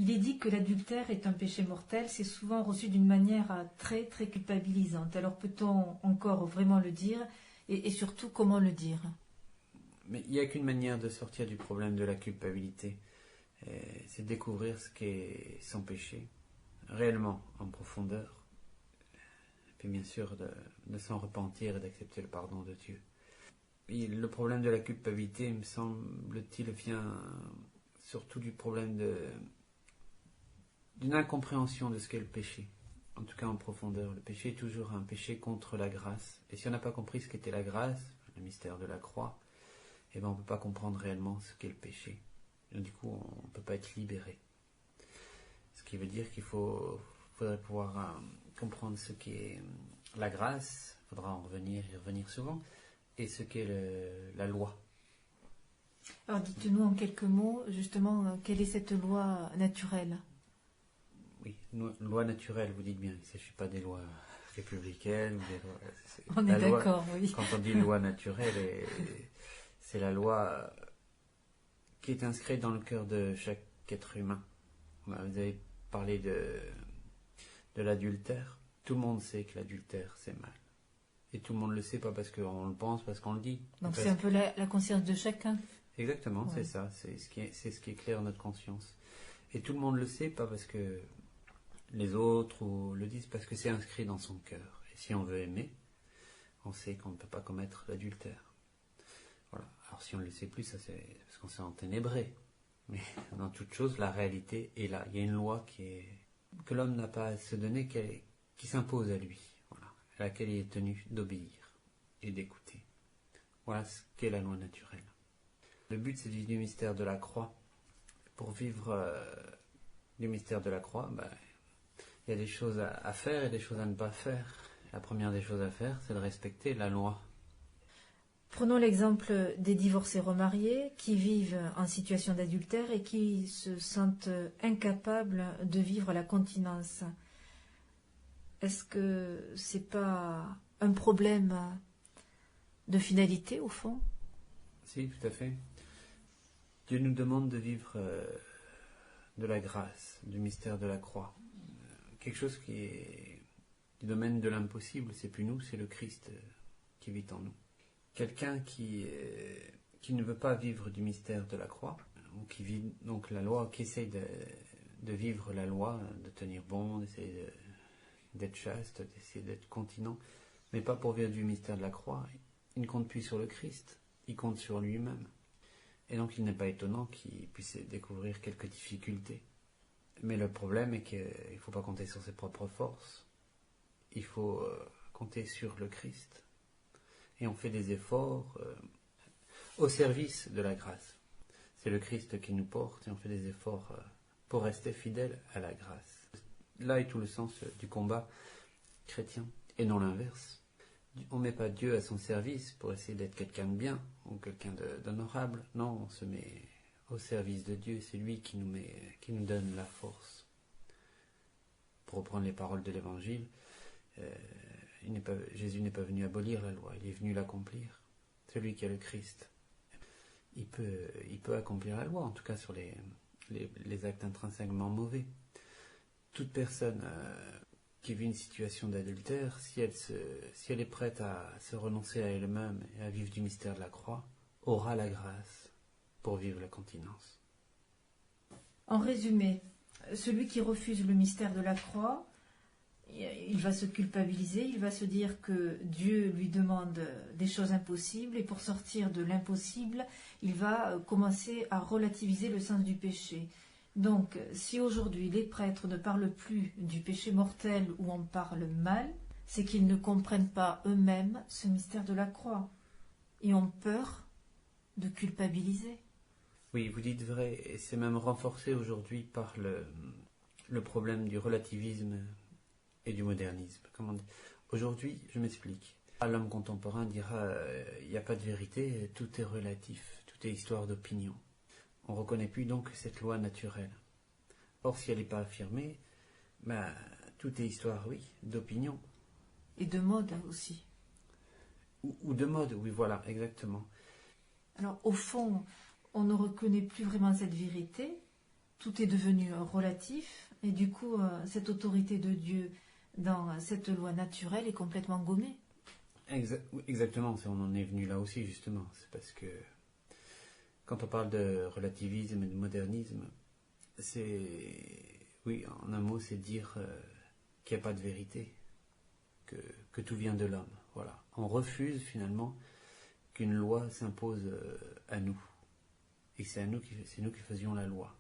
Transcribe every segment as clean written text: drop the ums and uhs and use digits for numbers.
Il est dit que l'adultère est un péché mortel, c'est souvent reçu d'une manière très très culpabilisante. Alors peut-on encore vraiment le dire et surtout comment le dire? Mais il n'y a qu'une manière de sortir du problème de la culpabilité, c'est de découvrir ce qu'est son péché, réellement, en profondeur, et puis bien sûr de s'en repentir et d'accepter le pardon de Dieu. Et le problème de la culpabilité, me semble-t-il, vient surtout du problème d'une incompréhension de ce qu'est le péché. En tout cas en profondeur, le péché est toujours un péché contre la grâce. Et si on n'a pas compris ce qu'était la grâce, le mystère de la croix, eh ben on ne peut pas comprendre réellement ce qu'est le péché. Et du coup, on ne peut pas être libéré. Ce qui veut dire qu'il faudrait pouvoir comprendre ce qu'est la grâce, il faudra y revenir souvent, et ce qu'est la loi. Alors dites-nous en quelques mots, justement, quelle est cette loi naturelle? Oui, loi naturelle, vous dites bien, il ne s'agit pas des lois républicaines. Ou des lois, on est d'accord, oui. Quand on dit loi naturelle, c'est la loi qui est inscrite dans le cœur de chaque être humain. Vous avez parlé de l'adultère. Tout le monde sait que l'adultère, c'est mal. Et tout le monde le sait, pas parce qu'on le pense, parce qu'on le dit. Donc c'est un peu la conscience de chacun. Exactement, ouais. C'est ça. C'est ce qui éclaire notre conscience. Et tout le monde le sait, pas parce que les autres le disent, parce que c'est inscrit dans son cœur. Et si on veut aimer, on sait qu'on ne peut pas commettre l'adultère. Voilà. Alors si on ne le sait plus, ça c'est parce qu'on s'est enténébré. Mais dans toute chose, la réalité est là. Il y a une loi que l'homme n'a pas à se donner, qui s'impose à lui, voilà, à laquelle il est tenu d'obéir et d'écouter. Voilà ce qu'est la loi naturelle. Le but, c'est du mystère de la croix. Pour vivre du mystère de la croix, il y a des choses à faire et des choses à ne pas faire. La première des choses à faire, c'est de respecter la loi. Prenons l'exemple des divorcés remariés qui vivent en situation d'adultère et qui se sentent incapables de vivre la continence. Est-ce que c'est pas un problème de finalité au fond? Si, tout à fait. Dieu nous demande de vivre de la grâce, du mystère de la croix. Quelque chose qui est du domaine de l'impossible, c'est plus nous, c'est le Christ qui vit en nous. Quelqu'un qui ne veut pas vivre du mystère de la croix, ou qui vit donc la loi, qui essaye de vivre la loi, de tenir bon, d'essayer d'être chaste, d'essayer d'être continent, mais pas pour vivre du mystère de la croix, il ne compte plus sur le Christ, il compte sur lui-même. Et donc il n'est pas étonnant qu'il puisse découvrir quelques difficultés. Mais le problème est qu'il ne faut pas compter sur ses propres forces, il faut compter sur le Christ. Et on fait des efforts au service de la grâce. C'est le Christ qui nous porte et on fait des efforts pour rester fidèle à la grâce. Là est tout le sens du combat chrétien, et non l'inverse. On ne met pas Dieu à son service pour essayer d'être quelqu'un de bien ou quelqu'un d'honorable. Non, on se met au service de Dieu, c'est lui qui nous donne la force. Pour reprendre les paroles de l'Évangile, Jésus n'est pas venu abolir la loi, il est venu l'accomplir. Celui qui est le Christ, il peut accomplir la loi, en tout cas sur les actes intrinsèquement mauvais. Toute personne qui vit une situation d'adultère, si elle est prête à se renoncer à elle-même et à vivre du mystère de la croix, aura la grâce pour vivre la continence. En résumé, celui qui refuse le mystère de la croix, il va se culpabiliser, il va se dire que Dieu lui demande des choses impossibles et pour sortir de l'impossible, il va commencer à relativiser le sens du péché. Donc, si aujourd'hui les prêtres ne parlent plus du péché mortel où on parle mal, c'est qu'ils ne comprennent pas eux-mêmes ce mystère de la croix et ont peur de culpabiliser. Oui, vous dites vrai, et c'est même renforcé aujourd'hui par le problème du relativisme et du modernisme. Aujourd'hui, je m'explique. L'homme contemporain dira il n'y a pas de vérité, tout est relatif, tout est histoire d'opinion. On ne reconnaît plus donc cette loi naturelle. Or, si elle n'est pas affirmée, tout est histoire, oui, d'opinion. Et de mode aussi. Ou de mode, oui, voilà, exactement. Alors, au fond, on ne reconnaît plus vraiment cette vérité, tout est devenu relatif, et du coup, cette autorité de Dieu dans cette loi naturelle est complètement gommée. Exactement, on en est venu là aussi justement. C'est parce que quand on parle de relativisme et de modernisme, oui, en un mot, c'est dire qu'il n'y a pas de vérité, que tout vient de l'homme. Voilà. On refuse finalement qu'une loi s'impose à nous. Et c'est nous qui faisions la loi,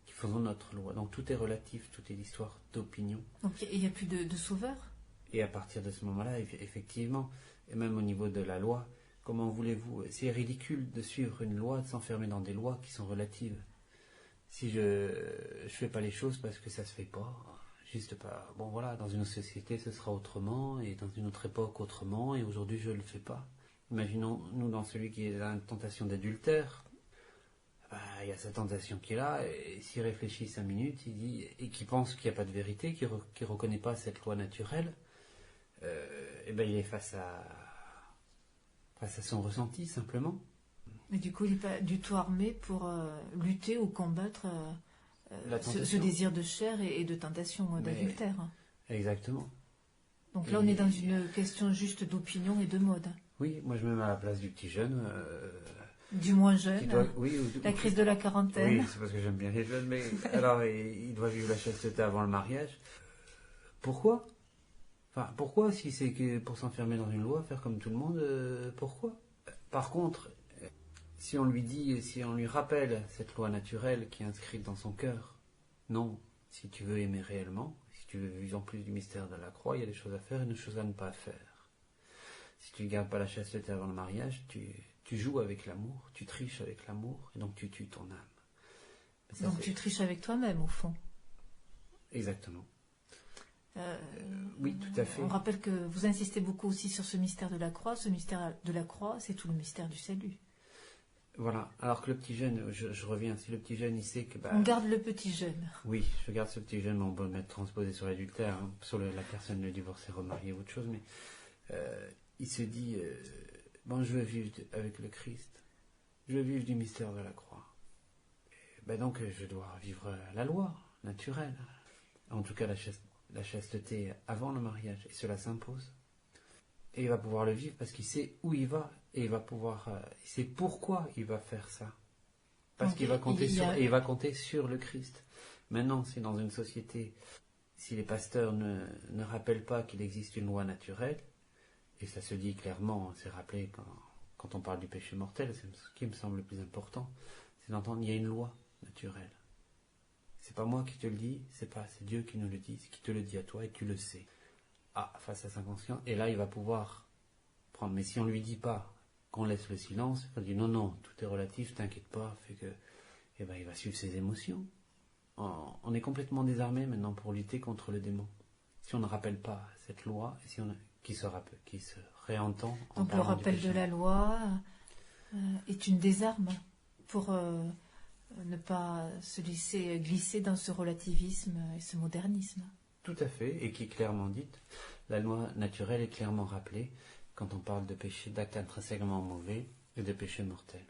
qui faisons notre loi. Donc tout est relatif, tout est l'histoire d'opinion. Donc il n'y a plus de sauveur. Et à partir de ce moment-là, effectivement, et même au niveau de la loi, comment voulez-vous? C'est ridicule de suivre une loi, de s'enfermer dans des lois qui sont relatives. Si je fais pas les choses parce que ça se fait pas, juste pas. Bon voilà, dans une autre société ce sera autrement, et dans une autre époque autrement, et aujourd'hui je le fais pas. Imaginons nous dans celui qui est dans une tentation d'adultère. Il y a cette tentation qui est là, et s'il réfléchit 5 minutes, il dit, et qui pense qu'il n'y a pas de vérité, qui ne reconnaît pas cette loi naturelle, il est face à son ressenti simplement. Et du coup, il n'est pas du tout armé pour lutter ou combattre ce désir de chair et de tentation d'adultère. Exactement. Donc là, on est dans une question juste d'opinion et de mode. Oui, moi je me mets à la place du petit jeune. Du moins jeune, oui, la crise de la quarantaine. Oui, c'est parce que j'aime bien les jeunes, mais alors il doit vivre la chasteté avant le mariage. Pourquoi? Enfin, pourquoi, si c'est que pour s'enfermer dans une loi, faire comme tout le monde, pourquoi? Par contre, si on lui rappelle cette loi naturelle qui est inscrite dans son cœur, non, si tu veux aimer réellement, si tu veux vivre en plus du mystère de la croix, il y a des choses à faire et des choses à ne pas faire. Si tu ne gardes pas la chasteté avant le mariage, tu joues avec l'amour, tu triches avec l'amour, et donc tu tues ton âme. Ça, donc tu triches avec toi-même, au fond. Exactement. Oui, tout à fait. On rappelle que vous insistez beaucoup aussi sur ce mystère de la croix. Ce mystère de la croix, c'est tout le mystère du salut. Voilà. Alors que le petit jeune, je reviens, si le petit jeune, il sait que... on garde le petit jeune. Oui, je garde ce petit jeune, mais on peut le mettre transposé sur l'adultère, hein, sur la personne, le divorcé, remarié, autre chose, mais il se dit, je veux vivre avec le Christ, je veux vivre du mystère de la croix. Donc je dois vivre la loi naturelle, en tout cas la chasteté avant le mariage, et cela s'impose. Et il va pouvoir le vivre parce qu'il sait où il va, et il va pouvoir, il sait pourquoi il va faire ça. Parce qu'il va compter sur le Christ. Maintenant, si dans une société, si les pasteurs ne rappellent pas qu'il existe une loi naturelle, et ça se dit clairement, c'est rappelé quand on parle du péché mortel, c'est ce qui me semble le plus important, c'est d'entendre qu'il y a une loi naturelle. C'est pas moi qui te le dis, c'est Dieu qui nous le dit, c'est qui te le dit à toi et tu le sais. Face à sa conscience, et là il va pouvoir prendre. Mais si on lui dit pas, qu'on laisse le silence, on dit non, tout est relatif, t'inquiète pas, fait que, il va suivre ses émotions. On est complètement désarmé maintenant pour lutter contre le démon. Si on ne rappelle pas cette loi, et si qui se réentend. Donc le rappel de la loi est une désarme pour ne pas se laisser glisser dans ce relativisme et ce modernisme. Tout à fait, et qui est clairement dite. La loi naturelle est clairement rappelée quand on parle de péché, d'actes intrinsèquement mauvais et de péché mortel.